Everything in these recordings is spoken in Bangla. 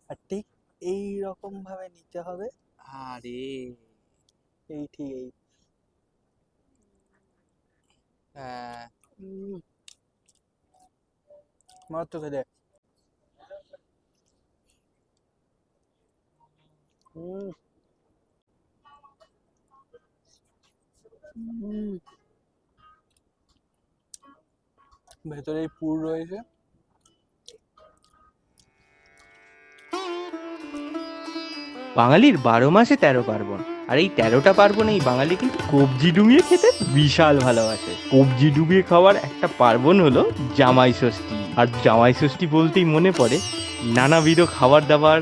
আর ঠিক এই রকম ভাবে নিতে হবে। আরে এই ঠিক এই হ্যাঁ, মাত্র খেতে হুম হুম, ভেতরে পুর রয়েছে। বাঙালির 12 মাসে 13 পার্বণ। আর এই 13টা পার্বণেই বাঙালি কিন্তু কবজি ডুবিয়ে খেতে বিশাল ভালোবাসে। কবজি ডুবিয়ে খাওয়ার একটা পার্বণ হলো জামাই ষষ্ঠী। আর জামাই ষষ্ঠী বলতেই মনে পড়ে নানাবিধ খাবার দাবার,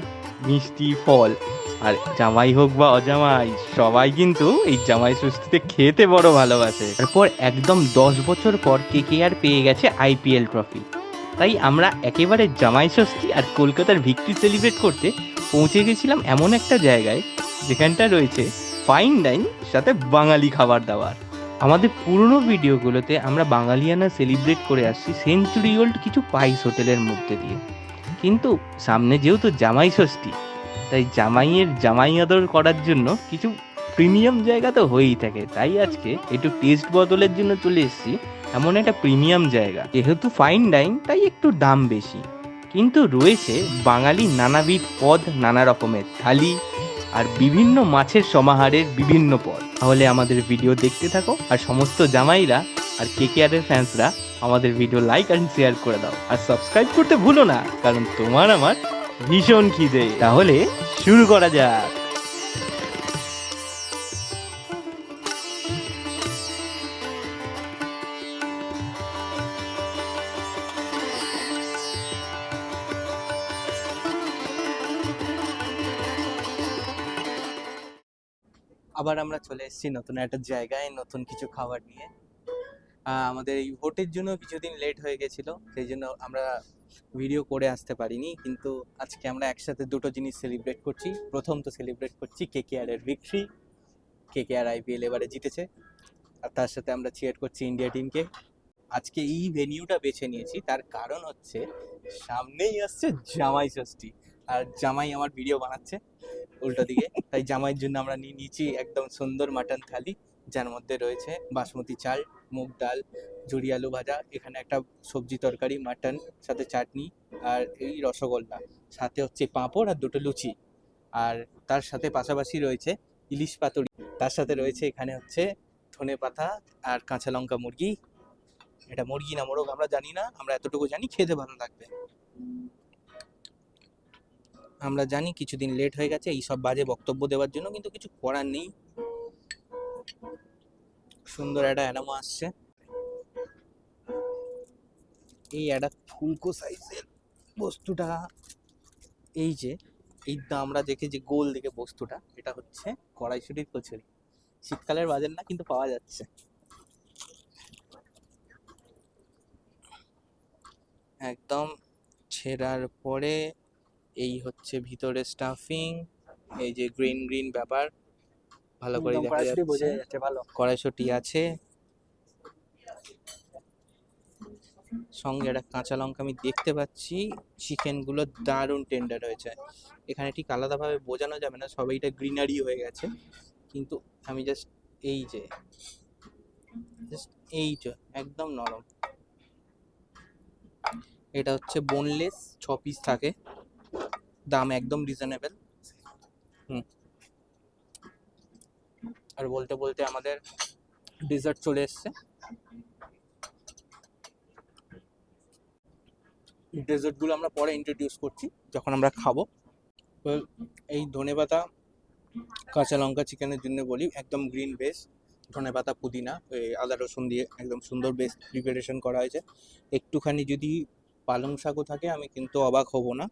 মিষ্টি, ফল। আর জামাই হোক বা অজামাই, সবাই কিন্তু এই জামাই ষষ্ঠীতে খেতে বড় ভালোবাসে। তারপর একদম 10 বছর পর কেকেআর পেয়ে গেছে আইপিএল ট্রফি। তাই আমরা একেবারে জামাই ষষ্ঠী আর কলকাতার ভিক্টরি সেলিব্রেট করতে পৌঁছে গেছিলাম এমন একটা জায়গায় যেখানটা রয়েছে ফাইন ডাইন, সাথে বাঙালি খাবার দাবার। আমাদের পুরনো ভিডিওগুলোতে আমরা বাঙালিয়ানা সেলিব্রেট করে আসছি সেঞ্চুরি ওল্ড কিছু পাইস হোটেলের মধ্যে দিয়ে। কিন্তু সামনে যেহেতু জামাই ষষ্ঠী, তাই জামাইয়ের জামাই আদর করার জন্য কিছু প্রিমিয়াম জায়গা তো হয়েই থাকে। তাই আজকে একটু টেস্ট বদলের জন্য চলে এসেছি এমন একটা প্রিমিয়াম জায়গা। যেহেতু ফাইন ডাইন তাই একটু দাম বেশি, কিন্তু রয়েছে বাঙালি নানাবিধ পদ, নানা রকমের থালি আর বিভিন্ন মাছের সমাহারের বিভিন্ন পদ। তাহলে আমাদের ভিডিও দেখতে থাকো, আর সমস্ত জামাইরা আর কেকেআরের ফ্যান্সরা আমাদের ভিডিও লাইক অ্যান্ড শেয়ার করে দাও, আর সাবস্ক্রাইব করতে ভুলো না, কারণ তোমার আমার ভীষণ খিদে। তাহলে শুরু করা যাক। আবার আমরা চলে এসেছি নতুন একটা জায়গায় নতুন কিছু খাবার নিয়ে। আমাদের এই ভোটের জন্য কিছুদিন লেট হয়ে গেছিল, সেই জন্য আমরা ভিডিও করে আসতে পারিনি। কিন্তু আজকে আমরা একসাথে দুটো জিনিস সেলিব্রেট করছি। প্রথম তো সেলিব্রেট করছি কেকেআর এর ভিক্টরি। কেকেআর আইপিএল এবারে জিতেছে, আর তার সাথে আমরা চিয়ার করছি ইন্ডিয়া টিমকে। আজকে এই ভেনিউটা বেছে নিয়েছি, তার কারণ হচ্ছে সামনেই আসছে জামাই ষষ্ঠী, আর জামাই আমার ভিডিও বানাচ্ছে উল্টো দিকে। তাই জামাইয়ের জন্য আমরা নিয়ে নিয়েছি একদম সুন্দর মাটন থালি, যার মধ্যে রয়েছে বাসমতি চাল, মুগ ডাল, ঝুরি আলু ভাজা, এখানে একটা সবজি তরকারি, মাটন, সাথে চাটনি, আর এই রসগোল্লা, সাথে হচ্ছে পাঁপড় আর দুটো লুচি। আর তার সাথে পাশাপাশি রয়েছে ইলিশ পাতুরি, তার সাথে রয়েছে এখানে হচ্ছে ধনে পাতা আর কাঁচা লঙ্কা মুরগি। এটা মুরগি না মোরগ আমরা জানি না, আমরা এতটুকু জানি খেতে ভালো লাগবে। আমরা জানি কিছুদিন লেট হয়ে গেছে এই সব বাজে বক্তব্য দেওয়ার জন্য, কিন্তু কিছু করার নেই। সুন্দর একটা অ্যাডামো আসছে, এই একটা ফুলকো সাইজের বস্তুটা। এই যে এই আমরা দেখে যে গোল দেখে বস্তুটা, এটা হচ্ছে কড়াইশুটির কচুরি। শীতকালের বাজার না, কিন্তু পাওয়া যাচ্ছে। একদম ছেঁড়ার পরে এই হচ্ছে ভিতরে স্টাফিং, এই যে গ্রিন গ্রিন ব্যাপার ভালো করে দেখা কড়াইশুটি বোঝা যাচ্ছে। যাচ্ছে ভালো। কড়াইশুটি আছে, সঙ্গে একটা কাঁচা লঙ্কা আমি দেখতে পাচ্ছি। চিকেনগুলো দারুণ টেন্ডার হয়েছে। এখানে ঠিক আলাদাভাবে বোঝানো যাবে না, সবাইটা গ্রিনারি হয়ে গেছে। কিন্তু আমি জাস্ট এই যে এই যে একদম নরম। এটা হচ্ছে বোনলেস, 6 পিস থাকে, দাম একদম রিজনেবল। আর বলতে বলতে আমাদের ডেজার্ট চলে এসছে। ডেজার্টগুলো আমরা পরে ইন্ট্রোডিউস করছি যখন আমরা খাবো। তো এই ধনেপাতা কাঁচা লঙ্কা চিকেনের জন্য বলি, একদম গ্রিন বেস, ধনেপাতা পুদিনা আদা রসুন দিয়ে একদম সুন্দর বেস প্রিপারেশন করা হয়েছে। একটুখানি যদি পালং শাকও থাকে আমি কিন্তু অবাক হব না।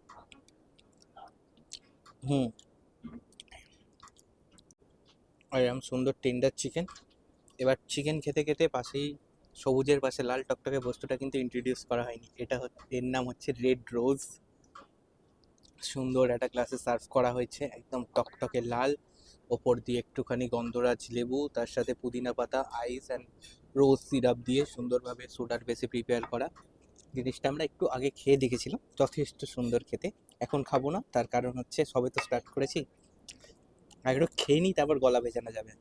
আর এরকম সুন্দর টেন্ডার চিকেন। এবার চিকেন খেতে খেতে পাশেই সবুজের পাশে লাল টকটকে বস্তুটা কিন্তু ইন্ট্রোডিউস করা হয়নি, এটা এর নাম হচ্ছে রেড রোজ। সুন্দর একটা গ্লাসে সার্ভ করা হয়েছে, একদম টকটকে লাল, ওপর দিয়ে একটুখানি গন্ধরাজ লেবু, তার সাথে পুদিনা পাতা, আইস অ্যান্ড রোজ সিরাপ দিয়ে সুন্দরভাবে সোডার বেসে প্রিপেয়ার করা। জিনিসটা আমরা একটু আগে খেয়ে দেখেছিলাম, যথেষ্ট সুন্দর খেতে, এখন খাবো না, তার কারণ হচ্ছে সবে তো স্টার্ট করেছি, আগে একটু খেয়ে নিই তারপর গলা ভেজানো যাবে।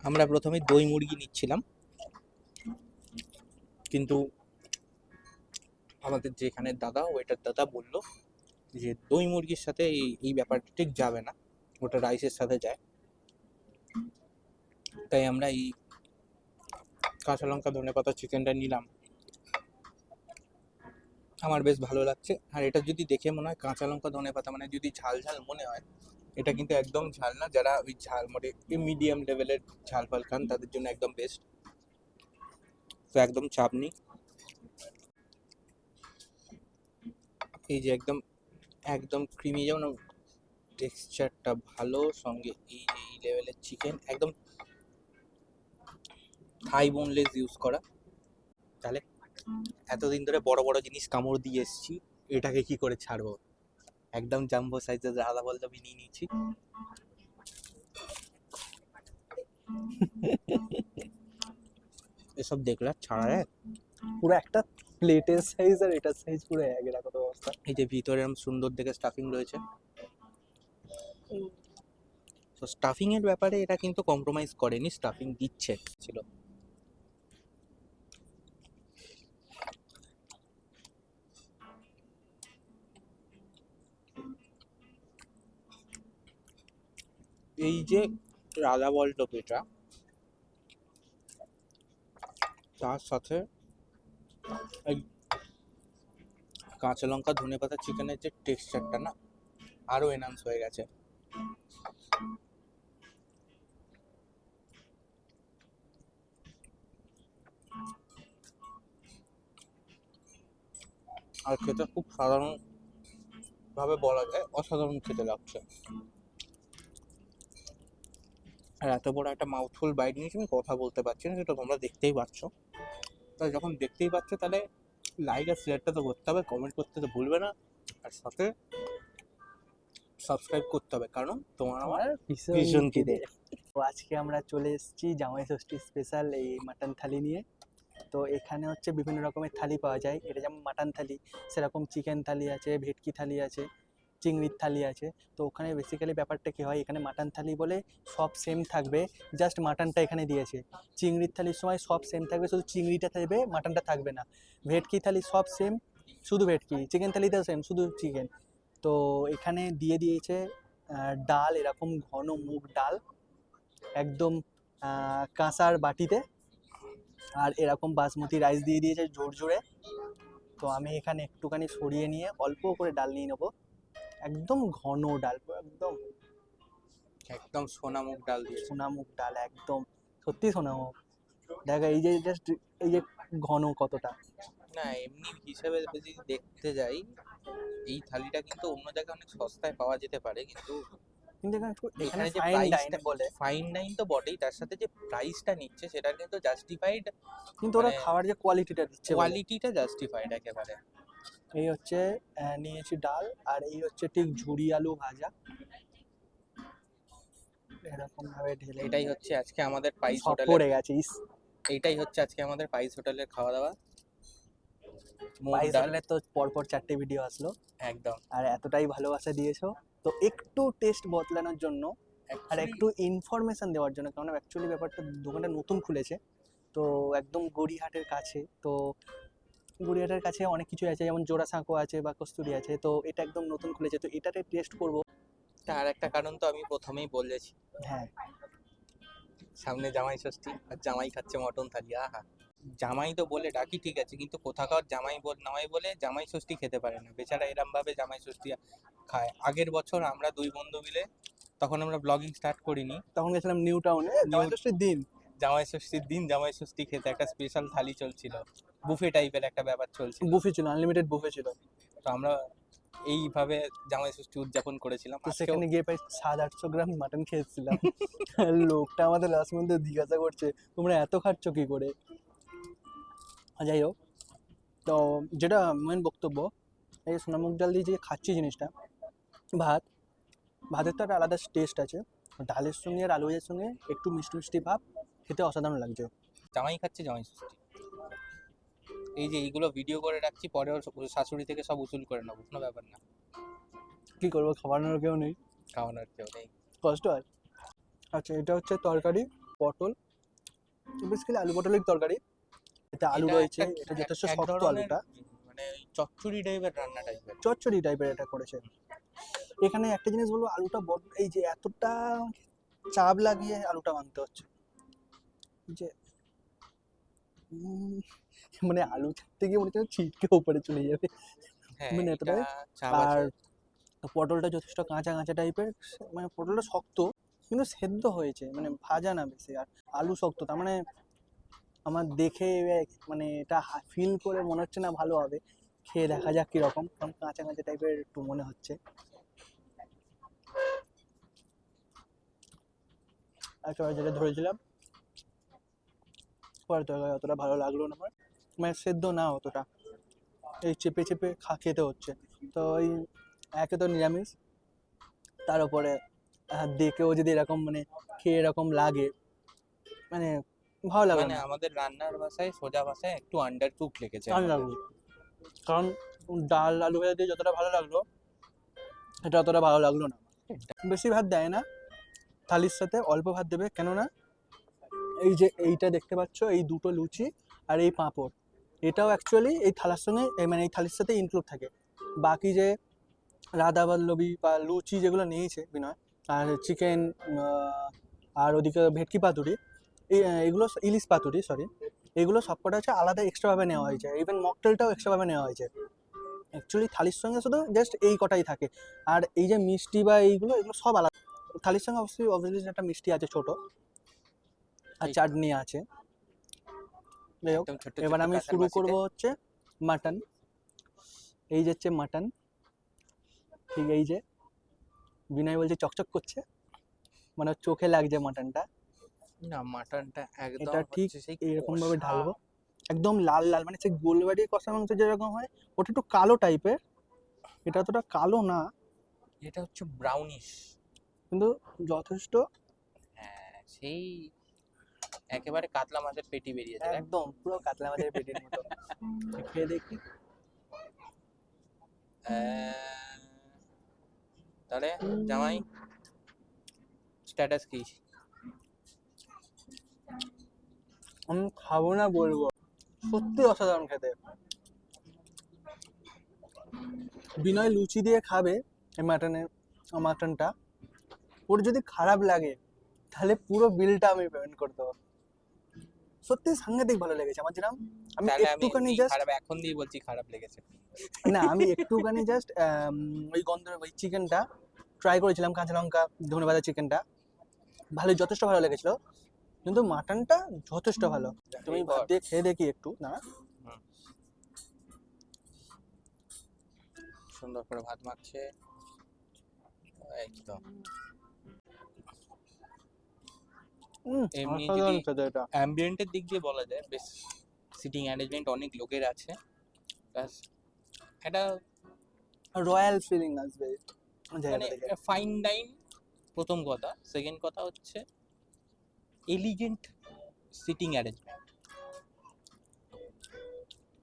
আমরা প্রথমে দই মুরগি নিচ্ছিলাম, কিন্তু আমাদের যেখানে দাদা, ওইটার দাদা বললো যে দই মুরগির সাথে এই ব্যাপারটা ঠিক যাবে না, ওটা রাইসের সাথে যায়। তাই আমরা এই কাঁচা লঙ্কা ধনেপাতা চিকেনটা নিলাম। আমার বেশ ভালো লাগছে। আর এটা যদি দেখে মনে হয় কাঁচা লঙ্কা ধনেপাতা মানে যদি ঝাল ঝাল মনে হয়, এটা কিন্তু একদম ঝাল না। যারা ওই ঝাল মানে মিডিয়াম লেভেলের ঝাল ফাল খান তাদের জন্য একদম বেস্ট। তো একদম চাপ নেই। এই যে একদম একদম ক্রিমি, যেমন টেক্সচারটা ভালো, সঙ্গে এই যে এই লেভেলের চিকেন, একদম থাই বোনলেস ইউজ করা। তাহলে এতদিন ধরে বড় বড় জিনিস কামড় দিয়ে এসেছি, এটাকে কি করে ছাড়বো? একদম জাম্বো সাইজের রাধা বল্লভী নিয়ে নিয়েছি। এসব দেখলে আর ছাড়া যায়? পুরো একটা প্লেটের সাইজ আর এটার সাইজ পুরো এক, এরকম তো অবস্থা। এই যে ভিতরে এরকম সুন্দর দেখে স্টাফিং রয়েছে, তো স্টাফিং এর ব্যাপারে এটা কিন্তু কম্প্রোমাইজ করেনি, স্টাফিং দিচ্ছে ছিল। এই যে রাধা বল্লভীটা, তার সাথে এই কাঁচা লঙ্কা ধনেপাতা চিকেনের যে টেক্সচারটা না, আরো এনহান্স হয়ে গেছে। আর খেতে খুব সাধারণ ভাবে বলা যায় অসাধারণ খেতে লাগছে। আর এত বড় একটা মাউথফুল বাইট নিয়েছি, আমি কথা বলতে পারছি না, সেটা তোমরা দেখতেই পাচ্ছ। তাই যখন দেখতেই পাচ্ছ তাহলে লাইক আর শেয়ারটা তো করতে হবে, কমেন্ট করতে তো ভুলবে না, আর সাথে সাবস্ক্রাইব করতে হবে, কারণ তোমার আমার ভীষণ খিদে। তো আজকে আমরা চলে এসেছি জামাই ষষ্ঠী স্পেশাল এই মাটন থালি নিয়ে। তো এখানে হচ্ছে বিভিন্ন রকমের থালি পাওয়া যায়, এটা যেমন মাটন থালি, সেরকম চিকেন থালি আছে, ভেটকি থালি আছে, চিংড়ির থালি আছে। তো ওখানে বেসিক্যালি ব্যাপারটা কী হয়, এখানে মাটন থালি বলে সব সেম থাকবে, জাস্ট মাটনটা এখানে দিয়েছে। চিংড়ির থালির সময় সব সেম থাকবে, শুধু চিংড়িটা থাকবে, মাটনটা থাকবে না। ভেটকি থালি সব সেম, শুধু ভেটকি। চিকেন থালিতেও সেম, শুধু চিকেন। তো এখানে দিয়ে দিয়েছে ডাল, এরকম ঘন মুগ ডাল, একদম কাঁসার বাটিতে, আর এরকম বাসমতি রাইস দিয়ে দিয়েছে জোরে। তো আমি এখানে একটুখানি সরিয়ে নিয়ে অল্প করে ডাল নিয়ে নেবো, একদম ঘন ডাল, একদম একদম সোনামুখ ডাল দিয়ে। সোনামুখ ডাল, একদম সত্যি সোনামুখ। দেখা এই যে জাস্ট এই যে ঘন কতটা। না এমনি হিসেবে যদি দেখতে যাই, এই থালিটা কিন্তু অন্য জায়গায় অনেক সস্তায় পাওয়া যেতে পারে, কিন্তু কিন্তু এখানে যে ফাইন ডাইন প্রাইসটা বলে, ফাইন ডাইন তো বটেই, তার সাথে যে প্রাইসটা নিচ্ছে সেটা কিন্তু জাস্টিফাইড, কিন্তু ওরা মানে খাওয়ার যে কোয়ালিটিটা দিচ্ছে বলে। কোয়ালিটিটা জাস্টিফাইড একেবারে। এই হচ্ছে নিয়েছি ডাল, আর এই হচ্ছে ঠিক ঝুরি আলু ভাজা, এরকম ভাবে ঢেলে। এটাই হচ্ছে আজকে আমাদের পাইস সব হোটেলের, পড়ে গেছে। এইটাই হচ্ছে আজকে আমাদের পাইস হোটেলের খাওয়া দাওয়া। মুগ পাইস ডাল, হোটেলের তো পরপর 4টে ভিডিও আসলো, একদম। আর এতটাই ভালোবাসা দিয়েছো, তো একটু টেস্ট বদলানোর জন্য আর একটু ইনফরমেশন দেওয়ার জন্য, কারণ অ্যাকচুয়ালি ব্যাপারটা দোকানটা নতুন খুলেছে, তো একদম গড়িয়াহাটের কাছে। তো গড়িয়াহাটের কাছে অনেক কিছু আছে, যেমন জোড়াসাঁকো আছে বা কস্তুরি আছে, তো এটা একদম নতুন খুলেছে, তো এটাতে টেস্ট করব। আর একটা কারণ তো আমি প্রথমেই বলেছি, হ্যাঁ, সামনে জামাই ষষ্ঠী আর জামাই খাচ্ছে মটন থালি। আহা, জামাই তো বলে ডাকি ঠিক আছে, কিন্তু কোথাকার জামাই নয় বলে জামাই ষষ্ঠী খেতে পারে না বেচারা, এরম ভাবে জামাই ষষ্ঠী খায়। আগের বছর আমরা 2 বন্ধু মিলে, তখন আমরা ব্লগিং স্টার্ট করিনি, তখন গেছিলাম নিউ টাউনে জামাই ষষ্ঠীর দিন, জামাই ষষ্ঠীর দিন জামাই ষষ্ঠী খেতে একটা স্পেশাল থালি চলছিল, বুফে টাইপের একটা ব্যাপার চলছিল। বুফে ছিল, আনলিমিটেড বুফে ছিল। তো আমরা এইভাবে জামাই ষষ্ঠী উদযাপন করেছিলাম। তো আজকেও সেখানে গিয়ে প্রায় 700-800 গ্রাম মাটন খেয়েছিলাম। আর লোকটা আমাদের লাস্ট মধ্যে জিজ্ঞাসা করছে, তোমরা এত খাচ্ছ কি করে? যাই হোক, তো যেটা মেন বক্তব্য, এই সোনামুখ ডাল দিয়ে যে খাচ্ছি জিনিসটা, ভাতের তো একটা আলাদা টেস্ট আছে, ডালের সঙ্গে আর আলু ভাজার সঙ্গে একটু মিষ্টি মিষ্টি ভাব, খেতে অসাধারণ লাগছে। জামাই খাচ্ছে জামাই ষষ্ঠী। এই যে এইগুলো ভিডিও করে রাখছি, পরে ওর শাশুড়ি থেকে সব উসুল করে নেবো, কোনো ব্যাপার না। কি করবো, খাওয়ানোর কেউ নেই, খাওয়ানোর কেউ নেই। কষ্ট হয়। আচ্ছা, এটা হচ্ছে তরকারি, পটল, বেসিক্যালি আলু পটলের তরকারি। এতে আলু এটা রয়েছে, একটা এটা যথেষ্ট এক শক্ত ধরনের আলুটা, মানে ওই চচ্চড়ি টাইপের রান্না টাইপের। চচ্চড়ি টাইপের এটা করেছে। এখানে একটা জিনিস বলবো, আলুটা বড়, এই যে এতটা চাপ লাগিয়ে আলুটা ভাঙতে হচ্ছে যে উম, মানে আলু ছাড়তে গিয়ে মনে হচ্ছে ছিটকে উপরে চলে যাবে, হ্যাঁ, মানে এটা এতটাই। চাপ আর আছে। পটলটা যথেষ্ট কাঁচা কাঁচা টাইপের, মানে পটলটা শক্ত কিন্তু সেদ্ধ হয়েছে, মানে ভাজা না বেশি। আর আলু শক্ত, তার মানে আমার দেখে মানে এটা ফিল করে মনে হচ্ছে না ভালো হবে, খেয়ে দেখা যাক কিরকম, কারণ কাঁচা কাঁচা টাইপের একটু মনে হচ্ছে। একটা যেটা ধরেছিলাম, পরে তরকারি অতটা ভালো লাগলো না আমার, মানে সেদ্ধ না অতটা, এই চেপে চেপে খেতে হচ্ছে। তো ওই একে তো নিরামিষ, তার উপরে দেখেও যদি এরকম মানে খেয়ে এরকম লাগে, মানে ভালো লাগলো মানে না। আমাদের রান্নার ভাষায়, সোজা ভাষায় একটু আন্ডার কুক লেগেছে ভালো আমাদের। লাগলো, কারণ ডাল আলু ভাজা দিয়ে যতটা ভালো লাগলো, এটা অতটা ভালো লাগলো না। বেশি ভাত দেয় না থালির সাথে, অল্প ভাত দেবে, কেননা এই যে এইটা দেখতে পাচ্ছ, এই দুটো লুচি আর এই পাঁপড়, এটাও অ্যাকচুয়ালি এই থালার সঙ্গে মানে এই থালির সাথে ইনক্লুড থাকে। বাকি যে রাধাবল্লভী বা লুচি যেগুলো নিয়েছে বিনয়, আর চিকেন, আর ওদিকে ভেটকি পাতুরি, এগুলো ইলিশ পাতুরি সরি, এগুলো সবকটা হচ্ছে আলাদা এক্সট্রাভাবে নেওয়া হয়েছে। ইভেন মকটেলটাও এক্সট্রাভাবে নেওয়া হয়েছে। অ্যাকচুয়ালি থালির সঙ্গে শুধু জাস্ট এই কটাই থাকে। আর এই যে মিষ্টি বা এইগুলো, এগুলো সব আলাদা। থালির সঙ্গে অবভিয়াসলি একটা মিষ্টি আছে ছোট, আর এই তো, চাটনি আছে। যাই হোক, একদম ছোট এবার ছোট আমি কাঁসার শুরু বাটিতে। করব হচ্ছে মাটন। এই যে হচ্ছে মাটন, ঠিক এই যে বিনয় বলছে চকচক করছে, মানে ওর চোখে লাগছে মাটনটা। না, মাটনটা একদম এটা ঠিক হচ্ছে সেই এইরকম ভাবে কষা। ঢালবো, একদম লাল লাল, মানে সেই গোলবাড়ির কষা মাংস যেরকম হয়, ওটা একটু কালো টাইপের, এটা অতটা কালো না, এটা হচ্ছে ব্রাউনিশ। কিন্তু যথেষ্ট, হ্যাঁ, সেই একেবারে কাতলা মাছের পেটি বেরিয়েছে, দেখ। একদম পুরো কাতলা মাছের পেটির মতো। খেয়ে দেখি। তাহলে জামাই, স্ট্যাটাস কি? আমি খাবো না বলবো, সত্যি অসাধারণ খেতে। বিনয় লুচি দিয়ে খাবে এই মাটনটা, ওর যদি খারাপ লাগে তাহলে পুরো বিলটা আমি পেমেন্ট করতে পারবো। সত্যি সাংঘাতিক ভালো লেগেছে আমার, যেরকম আমি তাহলে আমি একটুখানি এমনি জাস্ট, খারাপ এখন দিয়ে বলছি খারাপ লেগেছে। না আমি একটুখানি জাস্ট ওই ওই চিকেনটা ট্রাই করেছিলাম, কাঁচা লঙ্কা ধনে ভাজা চিকেনটা, ভালোই যথেষ্ট ভালো লেগেছিল, কিন্তু মাটনটা যথেষ্ট ভালো। তুমি ভাত এইবার দিয়ে খেয়ে দেখি একটু না। হুম, সুন্দর করে ভাত মাখছে, একদম। এমনি যদি অসাধারণ খেতে এটা। অ্যাম্বিয়েন্টের দিক দিয়ে বলা যায়, বেশ সিটিং অ্যারেঞ্জমেন্ট অনেক লোকের আছে, প্লাস একটা রয়্যাল ফিলিং আসবে মানে জায়গাটা থেকে। ফাইন ডাইন, প্রথম কথা। সেকেন্ড কথা হচ্ছে এলিগেন্ট সিটিং অ্যারেঞ্জমেন্ট।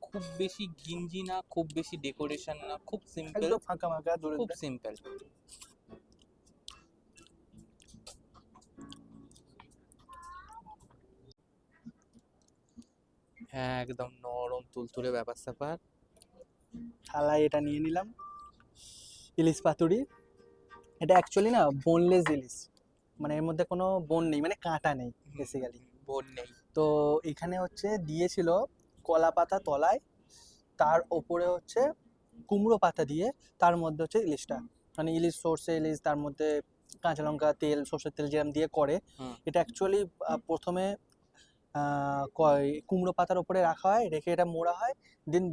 খুব বেশি ঘিঞ্জি না, খুব বেশি ডেকোরেশন না, খুব সিম্পল, একদম ফাঁকা ফাঁকা দূরে খুব দূরে। সিম্পল। হ্যাঁ, একদম নরম তুলতুলে ব্যাপার স্যাপার। থালায় এটা নিয়ে নিলাম, ইলিশ পাতুরি। এটা অ্যাকচুয়ালি না বোনলেস ইলিশ, মানে এর মধ্যে কোনো বোন নেই, মানে কাঁটা নেই বেসিক্যালি। বোন নেই। তো এখানে হচ্ছে দিয়েছিল কলা পাতা তলায়, তার ওপরে হচ্ছে কুমড়ো পাতা দিয়ে, তার মধ্যে হচ্ছে ইলিশটা, মানে ইলিশ সর্ষে ইলিশ, তার মধ্যে কাঁচা লঙ্কা তেল সর্ষের তেল যেরকম দিয়ে করে। হুম। এটা অ্যাকচুয়ালি প্রথমে কুমড়ো পাতার উপরে রাখা হয়, রেখে এটা মোড়া হয়, দেন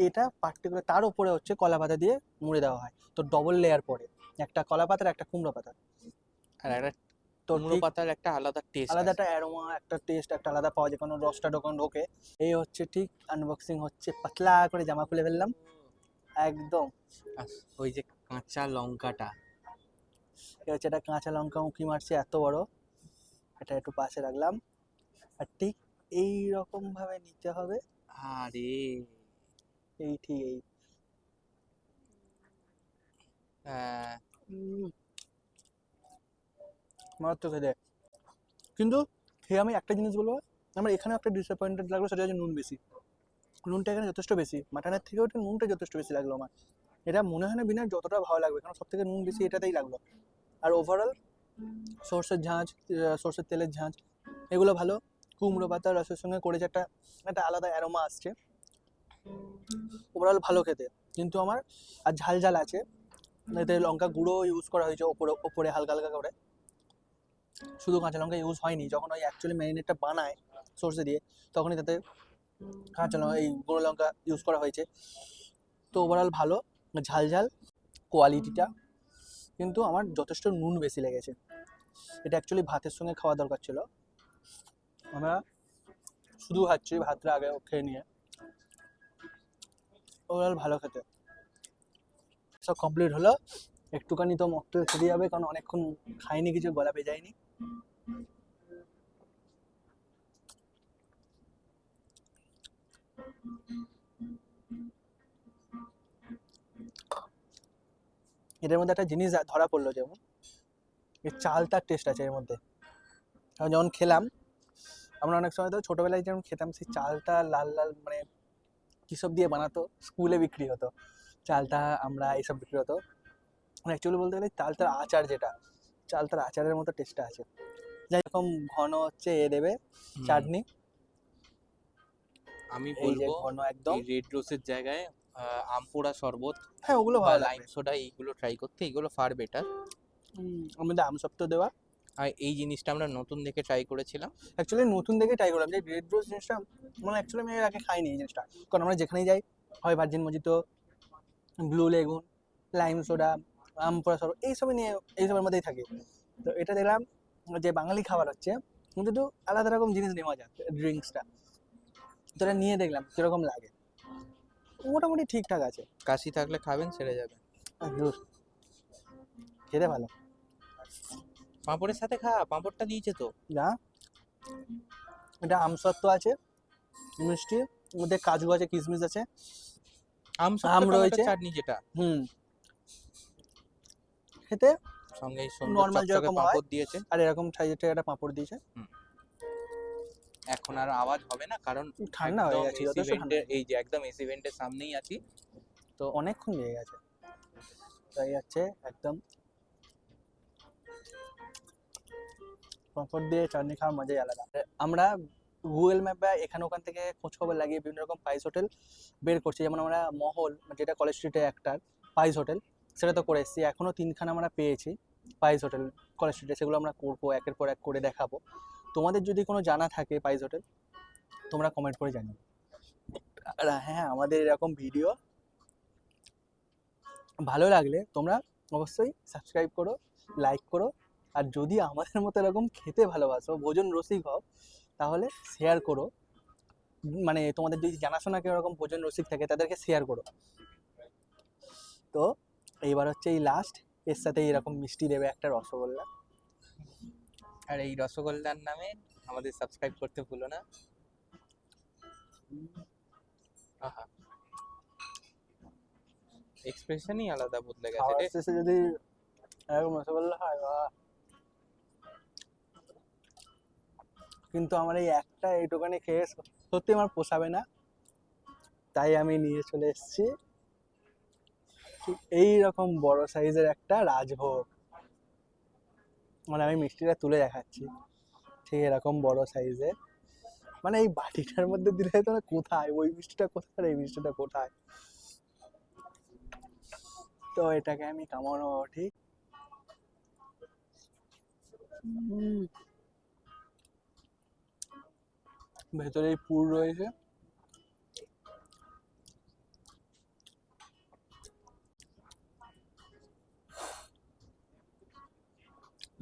এটা পার্টিকুলার তার উপরে হচ্ছে কলা পাতা দিয়ে মুড়ে দেওয়া হয়, তো ডবল লেয়ার পরে, একটা কলা পাতার একটা কুমড়ো পাতা। আর একটা তো কুমড়ো ঠিক পাতার একটা আলাদা টেস্ট আলাদা আছে। একটা অ্যারোমা, একটা টেস্ট একটা আলাদা পাওয়া যায়, কোনো রসটা যখন ঢোকে। এই হচ্ছে ঠিক আনবক্সিং হচ্ছে, পাতলা করে জামা খুলে ফেললাম একদম। আর ওই যে কাঁচা লঙ্কাটা, এ হচ্ছে একটা কাঁচা লঙ্কা উঁকি মারছে এত বড়, এটা একটু পাশে রাখলাম। আর ঠিক এই রকম ভাবে নিতে হবে, আরে এই ঠিক এই হ্যাঁ, মারাত্মক খেতে। কিন্তু খেয়ে আমি একটা জিনিস বলবো, আমার এখানে একটা ডিসঅ্যাপয়েন্টেড লাগলো, সেটা হচ্ছে নুন বেশি। নুনটা এখানে যথেষ্ট বেশি, মাটনের থেকেও এটা নুনটা যথেষ্ট বেশি লাগলো আমার। এটা মনে হয় না বিনা যতটা ভালো লাগবে, কারণ সব থেকে নুন বেশি এটাতেই লাগলো। আর ওভারঅল সর্ষের ঝাঁঝ, সর্ষের তেলের ঝাঁঝ, এগুলো ভালো। কুমড়ো পাতা রসের সঙ্গে করেছে একটা একটা আলাদা অ্যারোমা আসছে, ওভারঅল ভালো খেতে। কিন্তু আমার আর ঝাল ঝাল আছে, এতে লঙ্কা গুঁড়ো ইউজ করা হয়েছে ওপরে ওপরে হালকা হালকা করে, শুধু কাঁচা লঙ্কা ইউজ হয়নি। যখন ওই অ্যাকচুয়ালি ম্যারিনেটটা বানায় সর্ষে দিয়ে, তখনই তাতে কাঁচা লঙ্কা এই গুঁড়ো লঙ্কা ইউজ করা হয়েছে। তো ওভারঅল ভালো, ঝাল ঝাল কোয়ালিটিটা, কিন্তু আমার যথেষ্ট নুন বেশি লেগেছে। এটা অ্যাকচুয়ালি ভাতের সঙ্গে খাওয়া দরকার ছিল, আমরা শুধু খাচ্ছি ভাতটা আগে খেয়ে নিয়ে। ওভারঅল ভালো খেতে। সব কমপ্লিট হলো, একটুখানি তো মকটেল খেতে যাবে, কারণ অনেকক্ষণ খাইনি কিছু, গলা ভেজায়নি। এটার মধ্যে একটা জিনিস ধরা পড়লো, যেমন এর চালটার টেস্ট আছে এর মধ্যে। আমি যখন খেলাম, আমরা অনেক সময় তো ছোটবেলায় যেমন খেতাম, সেই চালটা লাল লাল মানে কিসব দিয়ে বানাতো, স্কুলে বিক্রি হতো চালটা, আমরা এইসব বিক্রি হতো। অ্যাকচুয়ালি বলতে গেলে চালটার আচার, যেটা চালটার আচারের মতো টেস্টটা আছে। যাই রকম ঘন হচ্ছে এ দেবে হুম, চাটনি, আমি এই যে বলবো ঘন একদম। এই রেড রোজের জায়গায় আমপোড়া শরবত হ্যাঁ, ওগুলো বা ভালো লাইম লাগবে। সোডা এইগুলো ট্রাই করতে, এগুলো ফার বেটার। আমাদের আমসত্ত্ব দেওয়া। আর এই জিনিসটা আমরা নতুন দেখে ট্রাই করেছিলাম। অ্যাকচুয়ালি নতুন দেখে ট্রাই করলাম যে রেড রোজ জিনিসটা, মানে অ্যাকচুয়ালি আমি এর আগে খাইনি এই জিনিসটা। কারণ আমরা যেখানেই যাই, হয় virgin mojito, blue lagoon, lime soda, আম পোড়া সরবত, এইসবই নিয়ে এইসবের মধ্যেই থাকি। তো এটা দেখলাম যে বাঙালি খাবার হচ্ছে, কিন্তু একটু আলাদা রকম জিনিস নেওয়া যায় ড্রিঙ্কসটা। তো এটা নিয়ে দেখলাম কিরকম লাগে, মোটামুটি ঠিকঠাক আছে। কাশি থাকলে খাবেন, ছেড়ে যাবে। আর ধুর, খেতে ভালো পাঁপড়ের সাথে খা, পাঁপড়টা দিয়েছে তো। না। এটা আমসত্ত্ব আছে, মিষ্টি, ওর মধ্যে কাজু আছে, কিশমিশ আছে, আম আম সত্ত্ব টমেটো রয়েছে। চাটনি যেটা, হুম, খেতে সঙ্গে এই সুন্দর নর্মাল চকচকে যেরকম হয়, পাঁপড় দিয়েছে। আর এরকম সাইজের একটা পাঁপড় দিয়েছে। এখন আর আওয়াজ হবে না, কারণ ঠান্ডা হয়ে একদম গেছে, এসি যথেষ্ট ঠান্ডা ভেন্টের, হয়ে গেছে। এই যে একদম এসি ভেন্টের সামনেই আছি। তো অনেকক্ষণ লেগে গেছে, তাই যাচ্ছে একদম পাঁপড় দিয়ে চাটনি খাওয়ার মজাই আলাদা। আমরা গুগল ম্যাপে এখানে ওখান থেকে খোঁজ খবর লাগিয়ে বিভিন্ন রকম পাইস হোটেল বের করছি। যেমন আমরা মহল, যেটা কলেজ স্ট্রিটে একটা পাইস হোটেল, সেটা তো করে এসেছি। এখনও 3খানা আমরা পেয়েছি পাইস হোটেল কলেজ স্ট্রিটে, সেগুলো আমরা করবো, একের পর এক করে দেখাবো। তোমাদের যদি কোনো জানা থাকে পাইস হোটেল, তোমরা কমেন্ট করে জানিও। আর হ্যাঁ, আমাদের এরকম ভিডিও ভালো লাগলে তোমরা অবশ্যই সাবস্ক্রাইব করো, লাইক করো। আর যদি আমাদের মতো এরকম খেতে ভালোবাসো, ভোজন রসিক হও, তাহলে শেয়ার করো। মানে তোমাদের যদি জানাশোনা কেউ এরকম ভোজন রসিক থাকে, তাদেরকে শেয়ার করো। তো এইবার হচ্ছে এই লাস্ট, এর সাথে এরকম মিষ্টি দেবে একটা রসগোল্লা। আর এই রসগোল্লার নামে আমাদের সাবস্ক্রাইব করতে ভুলো না। আহা, এক্সপ্রেশনই আলাদা বদলে গেছে খাওয়ার রে। শেষে যদি এরকম রসগোল্লা হয়, বাহ! কিন্তু আমার এই একটা এইটুখানি খেয়ে সত্যি আমার পোষাবে না, তাই আমি নিয়ে চলে এসেছি ঠিক এইরকম বড় সাইজের একটা রাজভোগ। মানে আমি মিষ্টিটা তুলে দেখাচ্ছি, ঠিক এরকম বড় সাইজের। মানে এই বাটিটার মধ্যে দিলে তো না, কোথায় ওই মিষ্টিটা, কোথায় আর এই মিষ্টিটা কোথায়। তো এটাকে আমি কামানো ঠিক। ভেতরে এই পুর রয়েছে,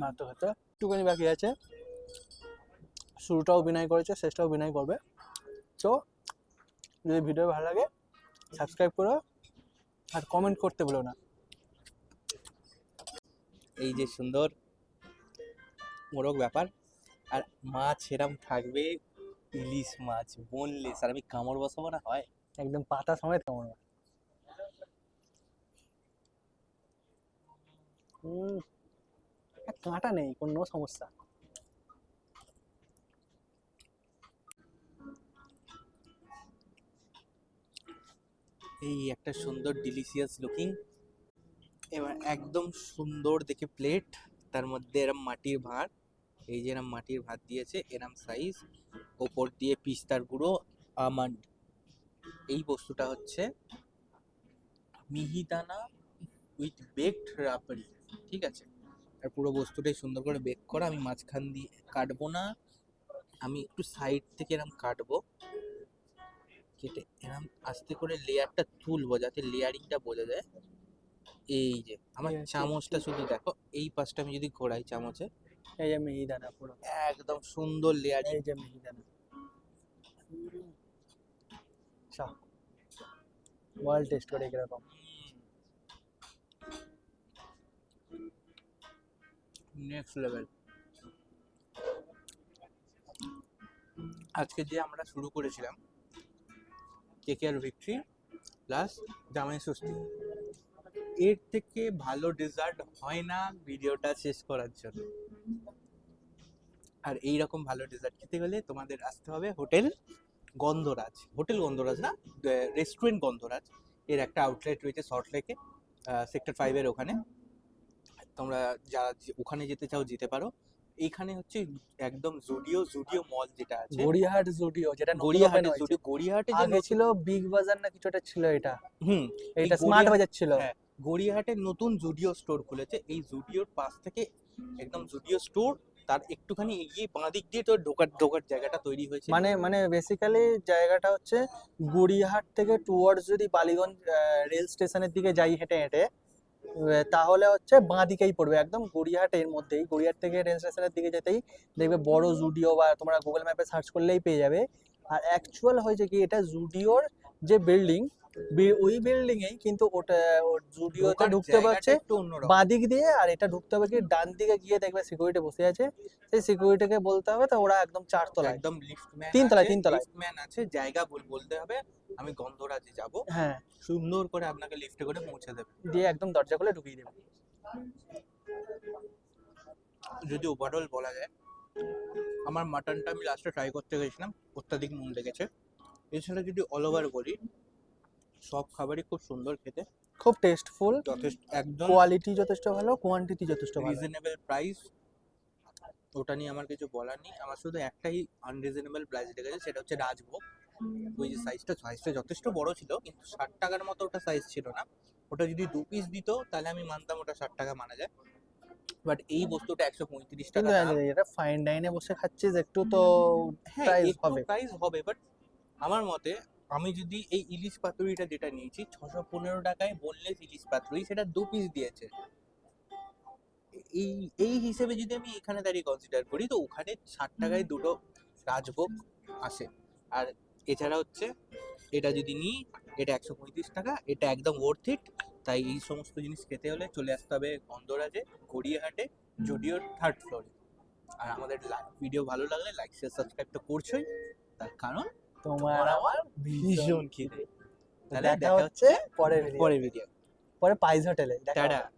মাত্র খেতে একটুখানি বাকি আছে। শুরুটাও অভিনয় করেছে, শেষটাও অভিনয় করবে। তো যদি ভিডিও ভালো লাগে, সাবস্ক্রাইব করো আর কমেন্ট করতে ভুলো না। এই যে সুন্দর মোরগ ব্যাপার, আর মাছ এরম থাকবে, ইলিশ মাছ বোনলেস, আর আমি কামড় বসাবো না হয়? একদম পাতা সমেত কেমন কাঁটা নেই, কোনো সমস্যা। এই একটা সুন্দর ডিলিশিয়াস লুকিং, এবার একদম সুন্দর দেখে প্লেট, তার মধ্যে এরম মাটির ভাত, এই যে এরম মাটির ভাত দিয়েছে এরম সাইজ, ওপর দিয়ে পিস্তার গুঁড়ো, আমন্ড। এই বস্তুটা হচ্ছে মিহিদানা উইথ বেকড রাবড়ি, ঠিক আছে? আর পুরো বস্তুটাই সুন্দর করে বেক করা। আমি মাঝখান দিয়ে কাটবো না, আমি একটু সাইড থেকে এরম কাটবো, কেটে এরম আস্তে করে লেয়ারটা তুলবো যাতে লেয়ারিংটা বোঝা যায়। এই যে আমার Yes, yes, চামচটা শুধু দেখো, এই পাশটা আমি যদি ঘোরাই চামচে, এই যে মিহিদানা পুরো, একদম সুন্দর লেয়ারিং। এই যে মিহিদানা। বল টেস্ট করে কিরকম। Next level. আজকে যে আমরা শুরু করেছিলাম কেকেআর ভিক্টরি প্লাস জামাই ষষ্ঠী, এর থেকে ভালো ডেজার্ট হয় না ভিডিওটা শেষ করার জন্য। আর এই রকম ভালো ডেজার্ট খেতে গেলে তোমাদের আসতে হবে হোটেল গন্ধরাজ, হোটেল গন্ধরাজ না, রেস্টুরেন্ট গন্ধরাজ। এর একটা আউটলেট রয়েছে সল্টলেকে, সেক্টর 5-এর ওখানে। তোমরা যারা ওখানে যেতে চাও যেতে পারো। এইখানে হচ্ছে একদম জুডিও মল যেটা আছে, গড়িয়াহাট জুডিও, যেটা গড়িয়াহাটে জুডিও, গড়িয়াহাটে যে আগে ছিল বিগ বাজার না কিছু একটা ছিল, এটা হুম এটা এই স্মার্ট গড়িয়া- বাজার ছিল। হ্যাঁ, গড়িয়াহাটে নতুন জুডিও স্টোর খুলেছে। এই জুডিওর পাশ থেকে একদম জুডিও স্টোর, তার একটুখানি এগিয়ে বাঁ দিক দিয়ে তো ঢোকার জায়গাটা তৈরি হয়েছে। মানে বেসিক্যালি জায়গাটা হচ্ছে গড়িয়াহাট থেকে টুয়ার্ডস যদি বালিগঞ্জ রেল স্টেশনের দিকে যাই হেঁটে হেঁটে, তাহলে হচ্ছে বাঁ দিকেই পড়বে, একদম গড়িয়াহাটের মধ্যেই। গড়িয়াহাট থেকে রেল স্টেশনের দিকে যেতেই দেখবে বড় জুডিও, বা তোমরা গুগল ম্যাপে সার্চ করলেই পেয়ে যাবে। আর অ্যাকচুয়াল হয়েছে কি, এটা জুডিওর যে বিল্ডিং, ওই বিল্ডিং এই, কিন্তু ওটা জুডিওতে ঢোকার ঢুকতে জায়গাটা পারছে একটু অন্যরকম। বাঁ দিক দিয়ে, আর এটা ঢুকতে হবে কি ডান দিকে গিয়ে দেখবে সিকিউরিটি বসে আছে, সেই সিকিউরিটিকে বলতে হবে, তো ওরা একদম 4 তলায়, একদম লিফটম্যান, 3 তলায়, 3 তলায়। লিফটম্যান আছে, জায়গা বলতে হবে আমি গন্ধরাজে যাব, হ্যাঁ, সুন্দর করে আপনাকে লিফটে করে পৌঁছে দেবে। দিয়ে একদম দরজা খুলে ঢুকিয়ে দেবে। যদি ওভারঅল বলা যায়, আমার মাটনটা আমি লাস্টে ট্রাই করতে গেছিলাম, অত্যাধিক নুন লেগেছে। এছাড়া যদি অল ওভার বলি, সব খাবারই খুব সুন্দর খেতে, খুব টেস্টফুল, যথেষ্ট একদম কোয়ালিটি যথেষ্ট ভালো, কোয়ান্টিটি যথেষ্ট ভালো। রিজনেবল প্রাইস, ওটা নিয়ে আমার কিছু বলার নেই। আমার শুধু একটাই আনরিজনেবল প্রাইস লেগেছে, সেটা হচ্ছে রাজভোগ। ওই যে সাইজটা যথেষ্ট বড় ছিল, কিন্তু 60 টাকার মতো ওটা সাইজ ছিল না। ওটা যদি 2 পিস দিত তাহলে আমি মানতাম ওটা 60 টাকা মানা যায়, বাট এই বস্তুটা 135 টাকা কিন্তু দাম। এটা ফাইন ডাইনে বসে খাচ্ছিস, একটু তো হ্যাঁ, প্রাইস একটু হবে। প্রাইস হবে, বাট আমার মতে আমি যদি এই ইলিশ পাতুরিটা যেটা নিয়েছি 615 টাকায় বোনলেস ইলিশ পাতুরি, সেটা 2 পিস দিয়েছে। এই হিসেবে যদি আমি এখানে দাঁড়িয়ে কনসিডার করি, তো ওখানে 60 টাকায় দুটো রাজভোগ আসে। আর এছাড়া হচ্ছে এটা যদি নিই, এটা 135 টাকা, এটা একদম ওয়ার্থ ইট। তাই এই সমস্ত জিনিস খেতে হলে চলে আসতে হবে গন্ধরাজে, গড়িয়াহাটে, জুডিওর 3rd ফ্লোরে। আর আমাদের ভিডিও ভালো লাগলে লাইক শেয়ার সাবস্ক্রাইব তো করছোই, তার কারণ তোমার আমার ভীষণ খিদে। তাহলে দেখা হচ্ছে পরের ভিডিও, ভিডিও। পরে পাইস হোটেলে দেখা টাটা। হবে।